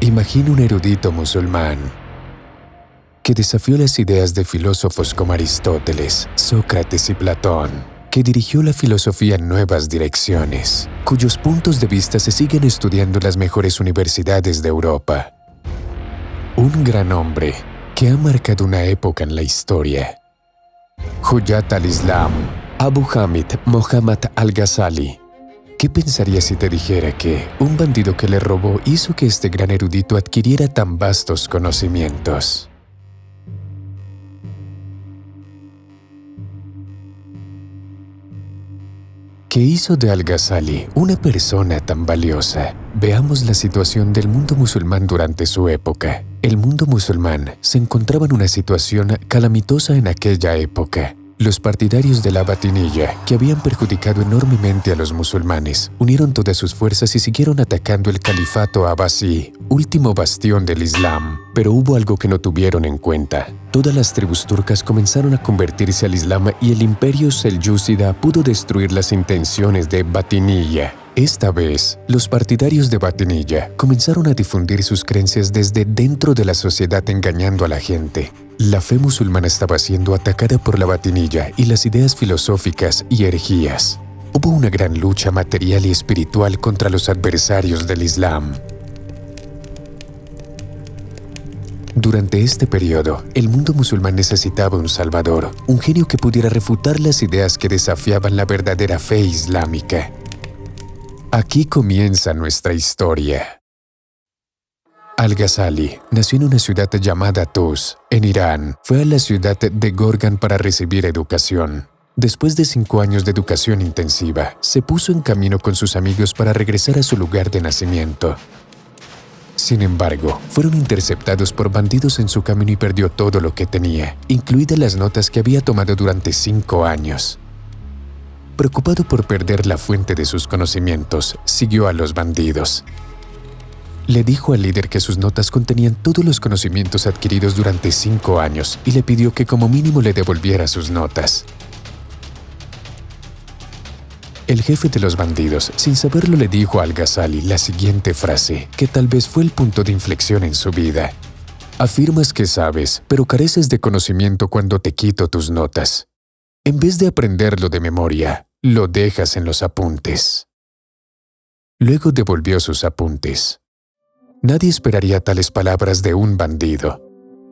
Imagina un erudito musulmán que desafió las ideas de filósofos como Aristóteles, Sócrates y Platón, que dirigió la filosofía en nuevas direcciones, cuyos puntos de vista se siguen estudiando en las mejores universidades de Europa. Un gran hombre que ha marcado una época en la historia. Hujjat al-Islam, Abu Hamid Muhammad al-Ghazali. ¿Qué pensarías si te dijera que un bandido que le robó hizo que este gran erudito adquiriera tan vastos conocimientos? ¿Qué hizo de al-Ghazali una persona tan valiosa? Veamos la situación del mundo musulmán durante su época. El mundo musulmán se encontraba en una situación calamitosa en aquella época. Los partidarios de la Batinilla, que habían perjudicado enormemente a los musulmanes, unieron todas sus fuerzas y siguieron atacando el califato abbasí, último bastión del Islam. Pero hubo algo que no tuvieron en cuenta. Todas las tribus turcas comenzaron a convertirse al Islam y el imperio selyúcida pudo destruir las intenciones de Batinilla. Esta vez, los partidarios de Batinilla comenzaron a difundir sus creencias desde dentro de la sociedad engañando a la gente. La fe musulmana estaba siendo atacada por la Batinilla y las ideas filosóficas y herejías. Hubo una gran lucha material y espiritual contra los adversarios del Islam. Durante este periodo, el mundo musulmán necesitaba un salvador, un genio que pudiera refutar las ideas que desafiaban la verdadera fe islámica. Aquí comienza nuestra historia. Al-Ghazali nació en una ciudad llamada Tus, en Irán. Fue a la ciudad de Gorgan para recibir educación. Después de 5 años de educación intensiva, se puso en camino con sus amigos para regresar a su lugar de nacimiento. Sin embargo, fueron interceptados por bandidos en su camino y perdió todo lo que tenía, incluidas las notas que había tomado durante 5 años. Preocupado por perder la fuente de sus conocimientos, siguió a los bandidos. Le dijo al líder que sus notas contenían todos los conocimientos adquiridos durante 5 años y le pidió que como mínimo le devolviera sus notas. El jefe de los bandidos, sin saberlo, le dijo a al-Ghazali la siguiente frase, que tal vez fue el punto de inflexión en su vida. Afirmas que sabes, pero careces de conocimiento cuando te quito tus notas. En vez de aprenderlo de memoria, lo dejas en los apuntes. Luego devolvió sus apuntes. Nadie esperaría tales palabras de un bandido.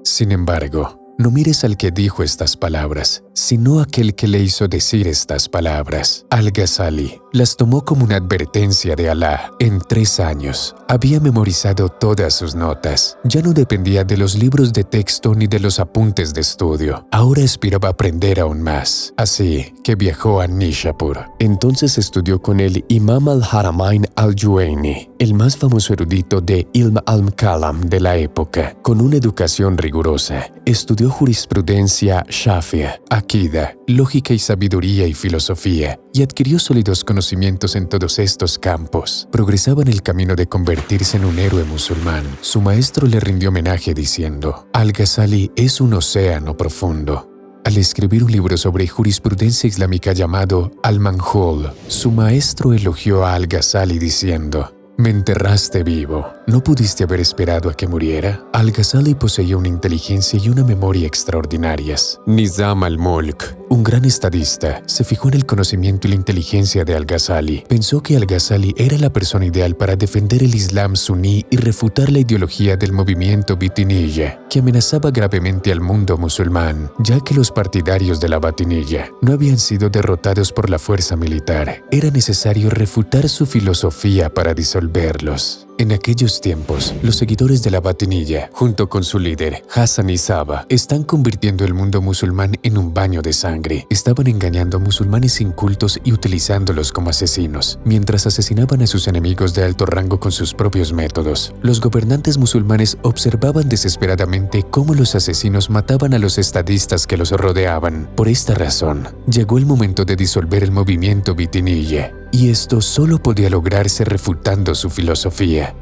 Sin embargo, no mires al que dijo estas palabras, sino a aquel que le hizo decir estas palabras. Al-Ghazali las tomó como una advertencia de Alá. En 3 años, había memorizado todas sus notas. Ya no dependía de los libros de texto ni de los apuntes de estudio. Ahora aspiraba a aprender aún más. Así que viajó a Nishapur. Entonces estudió con el Imam al-Haramain al-Juwayni, el más famoso erudito de Ilm al-Kalam de la época. Con una educación rigurosa, estudió jurisprudencia Shafi'a, Aqida, lógica y sabiduría y filosofía, y adquirió sólidos conocimientos en todos estos campos. Progresaba en el camino de convertirse en un héroe musulmán. Su maestro le rindió homenaje diciendo: Al-Ghazali es un océano profundo. Al escribir un libro sobre jurisprudencia islámica llamado Al-Manhul, su maestro elogió a Al-Ghazali diciendo: Me enterraste vivo. ¿No pudiste haber esperado a que muriera? Al-Ghazali poseía una inteligencia y una memoria extraordinarias. Nizam al-Mulk, un gran estadista, se fijó en el conocimiento y la inteligencia de Al-Ghazali. Pensó que Al-Ghazali era la persona ideal para defender el Islam suní y refutar la ideología del movimiento Batinilla, que amenazaba gravemente al mundo musulmán, ya que los partidarios de la Batinilla no habían sido derrotados por la fuerza militar. Era necesario refutar su filosofía para disolverlos. En aquellos tiempos, los seguidores de la Batinilla, junto con su líder, Hassan y Saba, están convirtiendo el mundo musulmán en un baño de sangre. Estaban engañando a musulmanes incultos y utilizándolos como asesinos, mientras asesinaban a sus enemigos de alto rango con sus propios métodos. Los gobernantes musulmanes observaban desesperadamente cómo los asesinos mataban a los estadistas que los rodeaban. Por esta razón, llegó el momento de disolver el movimiento Batinilla, y esto solo podía lograrse refutando su filosofía.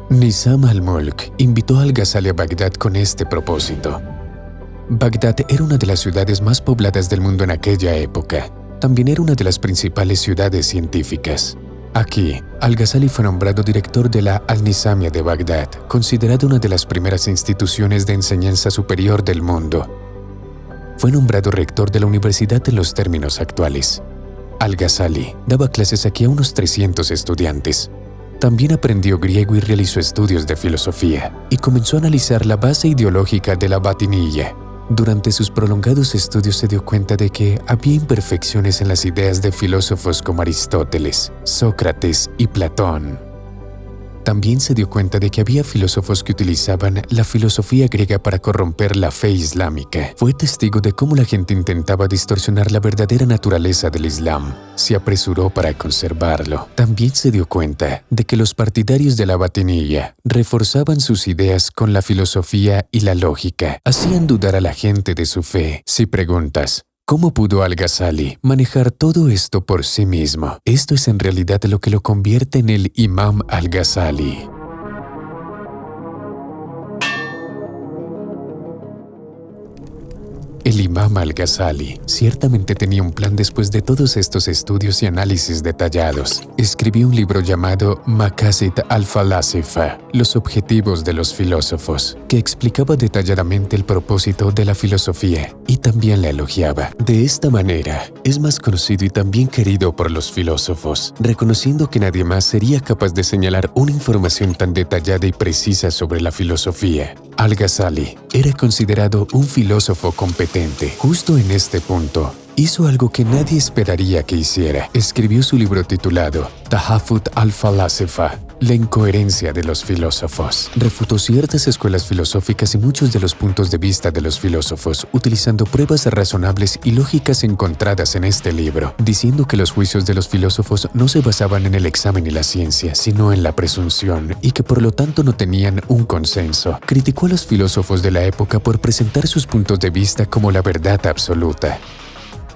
Nizam al-Mulk invitó a Al-Ghazali a Bagdad con este propósito. Bagdad era una de las ciudades más pobladas del mundo en aquella época. También era una de las principales ciudades científicas. Aquí, Al-Ghazali fue nombrado director de la Al-Nizamia de Bagdad, considerada una de las primeras instituciones de enseñanza superior del mundo. Fue nombrado rector de la universidad en los términos actuales. Al-Ghazali daba clases aquí a unos 300 estudiantes. También aprendió griego y realizó estudios de filosofía, y comenzó a analizar la base ideológica de la Batiniyya. Durante sus prolongados estudios se dio cuenta de que había imperfecciones en las ideas de filósofos como Aristóteles, Sócrates y Platón. También se dio cuenta de que había filósofos que utilizaban la filosofía griega para corromper la fe islámica. Fue testigo de cómo la gente intentaba distorsionar la verdadera naturaleza del Islam. Se apresuró para conservarlo. También se dio cuenta de que los partidarios de la Batiniyya reforzaban sus ideas con la filosofía y la lógica. Hacían dudar a la gente de su fe. Si preguntas, ¿cómo pudo Al-Ghazali manejar todo esto por sí mismo? Esto es en realidad lo que lo convierte en el Imam Al-Ghazali. El Imam Al-Ghazali ciertamente tenía un plan después de todos estos estudios y análisis detallados. Escribió un libro llamado Maqasid al-Falasifa, los objetivos de los filósofos, que explicaba detalladamente el propósito de la filosofía y también la elogiaba. De esta manera, es más conocido y también querido por los filósofos, reconociendo que nadie más sería capaz de señalar una información tan detallada y precisa sobre la filosofía. Al-Ghazali era considerado un filósofo competente. Justo en este punto, hizo algo que nadie esperaría que hiciera. Escribió su libro titulado Tahafut al-Falasifa, la incoherencia de los filósofos. Refutó ciertas escuelas filosóficas y muchos de los puntos de vista de los filósofos, utilizando pruebas razonables y lógicas encontradas en este libro, diciendo que los juicios de los filósofos no se basaban en el examen y la ciencia, sino en la presunción, y que por lo tanto no tenían un consenso. Criticó a los filósofos de la época por presentar sus puntos de vista como la verdad absoluta,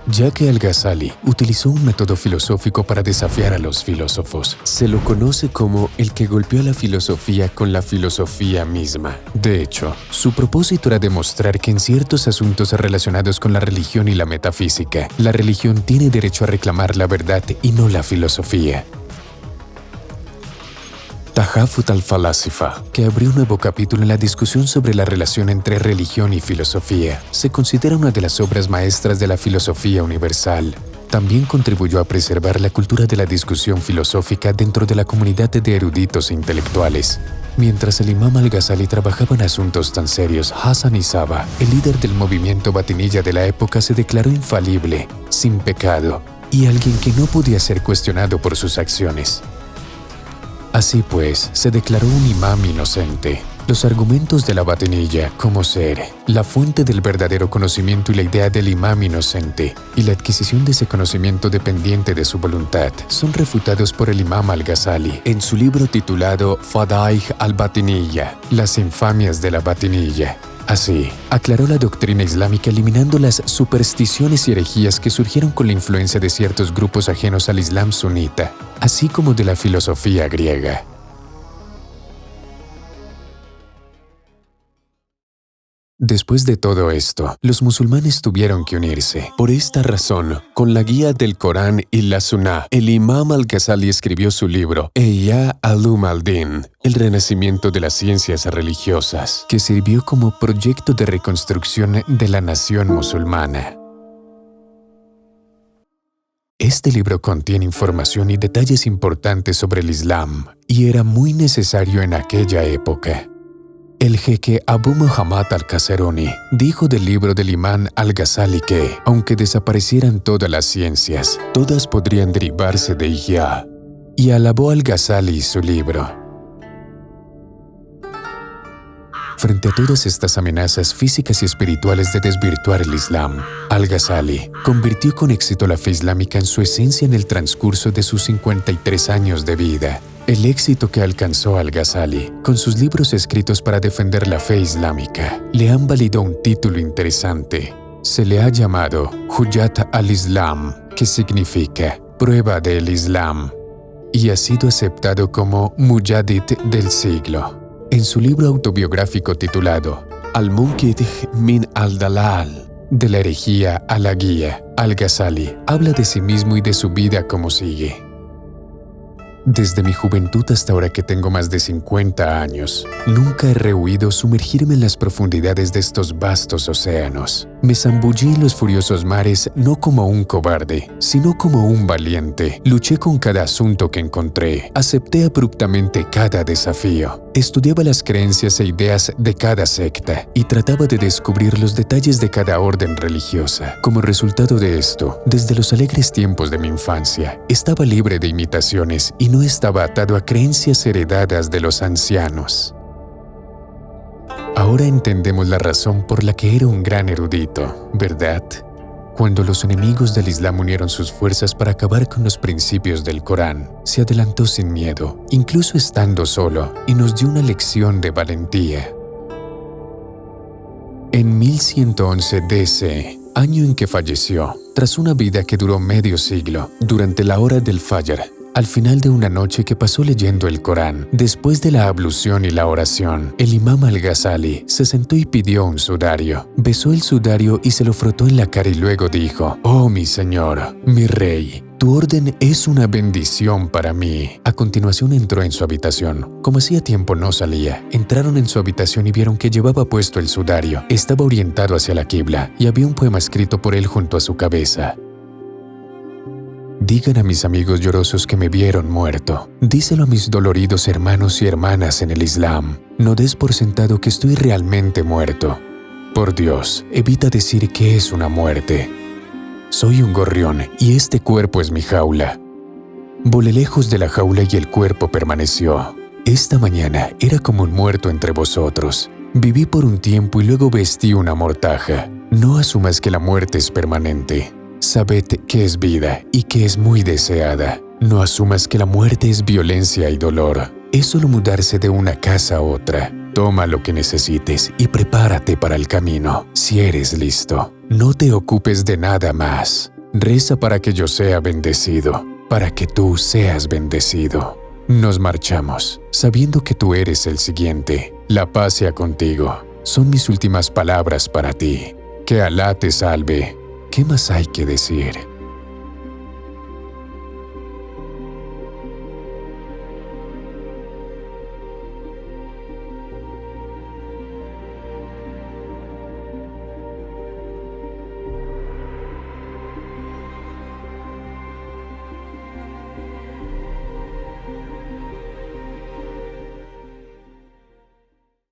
ya que Al-Ghazali utilizó un método filosófico para desafiar a los filósofos. Se lo conoce como el que golpeó a la filosofía con la filosofía misma. De hecho, su propósito era demostrar que en ciertos asuntos relacionados con la religión y la metafísica, la religión tiene derecho a reclamar la verdad y no la filosofía. Tahafut al-Falasifa, que abrió un nuevo capítulo en la discusión sobre la relación entre religión y filosofía, se considera una de las obras maestras de la filosofía universal. También contribuyó a preservar la cultura de la discusión filosófica dentro de la comunidad de eruditos e intelectuales. Mientras el Imam Al-Ghazali trabajaba en asuntos tan serios, Hassan Isaba, el líder del movimiento Batiniyya de la época, se declaró infalible, sin pecado, y alguien que no podía ser cuestionado por sus acciones. Así pues, se declaró un imam inocente. Los argumentos de la Batiniyya como ser la fuente del verdadero conocimiento y la idea del imam inocente y la adquisición de ese conocimiento dependiente de su voluntad son refutados por el Imam Al-Ghazali en su libro titulado Fadaih al-Batiniyya, las infamias de la Batiniyya. Así, aclaró la doctrina islámica eliminando las supersticiones y herejías que surgieron con la influencia de ciertos grupos ajenos al Islam sunita, así como de la filosofía griega. Después de todo esto, los musulmanes tuvieron que unirse. Por esta razón, con la guía del Corán y la Sunnah, el Imam Al-Ghazali escribió su libro Ihya Ulum al-Din, el renacimiento de las ciencias religiosas, que sirvió como proyecto de reconstrucción de la nación musulmana. Este libro contiene información y detalles importantes sobre el Islam, y era muy necesario en aquella época. El jeque Abu Muhammad al-Qasiruni dijo del libro del Imam Al-Ghazali que, aunque desaparecieran todas las ciencias, todas podrían derivarse de Ihya, y alabó al-Ghazali y su libro. Frente a todas estas amenazas físicas y espirituales de desvirtuar el Islam, Al-Ghazali convirtió con éxito la fe islámica en su esencia en el transcurso de sus 53 años de vida. El éxito que alcanzó Al-Ghazali con sus libros escritos para defender la fe islámica le han valido un título interesante. Se le ha llamado Hujjat al-Islam, que significa prueba del Islam, y ha sido aceptado como Mujaddid del siglo. En su libro autobiográfico titulado Al-Munqidh min al-Dalal, de la herejía a la guía, Al-Ghazali habla de sí mismo y de su vida como sigue. Desde mi juventud hasta ahora que tengo más de 50 años, nunca he rehuido sumergirme en las profundidades de estos vastos océanos. Me zambullí en los furiosos mares no como un cobarde, sino como un valiente. Luché con cada asunto que encontré, acepté abruptamente cada desafío, estudiaba las creencias e ideas de cada secta y trataba de descubrir los detalles de cada orden religiosa. Como resultado de esto, desde los alegres tiempos de mi infancia, estaba libre de imitaciones y no estaba atado a creencias heredadas de los ancianos. Ahora entendemos la razón por la que era un gran erudito, ¿verdad? Cuando los enemigos del Islam unieron sus fuerzas para acabar con los principios del Corán, se adelantó sin miedo, incluso estando solo, y nos dio una lección de valentía. En 1111 DC, año en que falleció, tras una vida que duró medio siglo, durante la hora del Fajr, al final de una noche que pasó leyendo el Corán, después de la ablución y la oración, el imam al-Ghazali se sentó y pidió un sudario. Besó el sudario y se lo frotó en la cara y luego dijo: «Oh, mi señor, mi rey, tu orden es una bendición para mí». A continuación entró en su habitación. Como hacía tiempo no salía, entraron en su habitación y vieron que llevaba puesto el sudario. Estaba orientado hacia la quibla y había un poema escrito por él junto a su cabeza. Digan a mis amigos llorosos que me vieron muerto. Díselo a mis doloridos hermanos y hermanas en el Islam. No des por sentado que estoy realmente muerto. Por Dios, evita decir que es una muerte. Soy un gorrión y este cuerpo es mi jaula. Volé lejos de la jaula y el cuerpo permaneció. Esta mañana era como un muerto entre vosotros. Viví por un tiempo y luego vestí una mortaja. No asumas que la muerte es permanente. Sabed que es vida y que es muy deseada. No asumas que la muerte es violencia y dolor. Es solo mudarse de una casa a otra. Toma lo que necesites y prepárate para el camino. Si eres listo, no te ocupes de nada más. Reza para que yo sea bendecido, para que tú seas bendecido. Nos marchamos, sabiendo que tú eres el siguiente. La paz sea contigo. Son mis últimas palabras para ti. Que Alá te salve. ¿Qué más hay que decir?